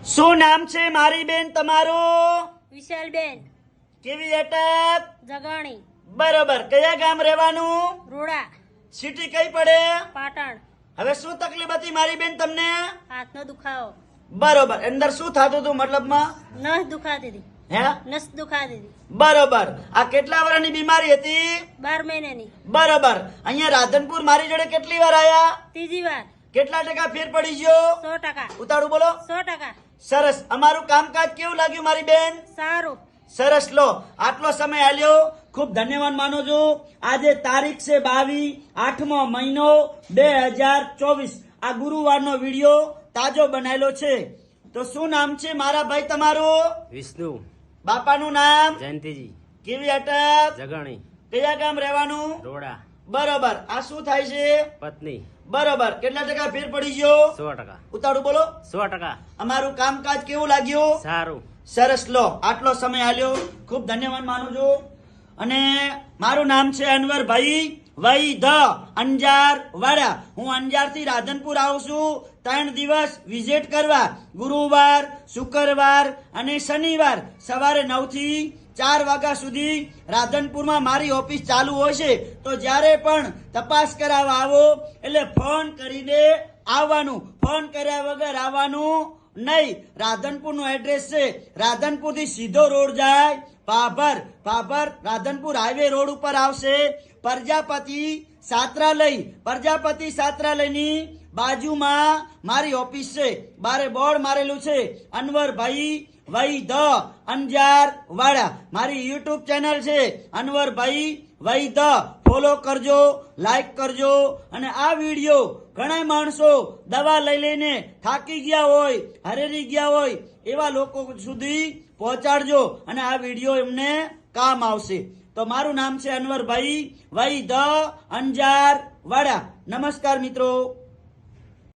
શું નામ છે મારી બેન તમારું? વિશાલબેન કેવી અટક? જગાણી બરોબર. કયા ગામ રહેવાનું? રોડા સિટી કઈ પડે? પાટણ હવે શું તકલીફ હતી મારી બેન તમને? હાથનો દુખાવો બરોબર. અંદર શું થતું હતું મતલબમાં? નસ દુખાતી હતી હે નસ દુખાતી હતી બરોબર. આ કેટલા વર્ષની બીમારી હતી? 12 મહિનાની બરોબર. અહીંયા રાધનપુર મારી જોડે કેટલી વાર આયા? ત્રીજી વાર કેટલા ટકા ફેર પડી ગયો? 100%. ઉતાળું બોલો. 100%. સરસ. અમારું કામકાજ કેવું લાગ્યું મારી બેન? સારું. સરસ. લો આટલો સમય આલ્યો, ખૂબ ધન્યવાદ માનો છું. આજે તારીખ છે 22 8મો મહિનો 2024. આ ગુરુવારનો વિડીયો તાજો બનાવેલો છે. તો શું નામ છે મારા ભાઈ તમારું? વિષ્ણુ બાપાનું નામ? જયંતિજી કેવી અટક? જગાણી કયા ગામ રહેવાનું? રોડા બરોબર. આ શું થાય છે? પત્ની બરોબર. કેટલા ટકા ફેર પડી ગયો? 100%. ઉતાળું બોલો. 100%. અમારું કામકાજ કેવું લાગ્યું? સારું. સરસ. લો આટલો સમય આલ્યો, ખૂબ ધન્યવાદ માનું છું. અને મારું નામ છે અનવરભાઈ વૈદ અંજાર વાડા. હું અંજાર થી રાધનપુર આવું છું 3 દિવસ વિઝિટ કરવા. ગુરુવાર, શુક્રવાર અને શનિવાર સવારે 9 થી 4 વાગ્યા સુધી રાધનપુરમાં મારી ઓફિસ ચાલુ હોય છે. તો જ્યારે પણ તપાસ કરાવવા આવો એટલે ફોન કરીને આવવાનું, ફોન કર્યા વગર આવવાનું નહીં. રાધનપુર નું એડ્રેસ છે, રાધનપુર થી સીધો રોડ જાય પાભર. પાભર રાધનપુર હાઈવે રોડ ઉપર આવશે પ્રજાપતિ છાત્રાલય. પ્રજાપતિ છાત્રાલયની બાજુમાં મારી ઓફિસ છે. બારે બોર્ડ મારેલું છે અનવરભાઈ વૈદ અંજાર વાડા. મારી યુટ્યુબ ચેનલ છે અનવરભાઈ વૈદ. ફોલો કરજો, લાઈક કરજો. અને આ વિડીયો ઘણા માણસો દવા લઈ લઈને થાકી ગયા હોય, હરેરી ગયા હોય એવા લોકો સુધી પહોંચાડજો અને આ વિડીયો એમને કામ આવશે. તો મારું નામ છે અનવરભાઈ વૈદ અંજાર વાડા. નમસ્કાર મિત્રો.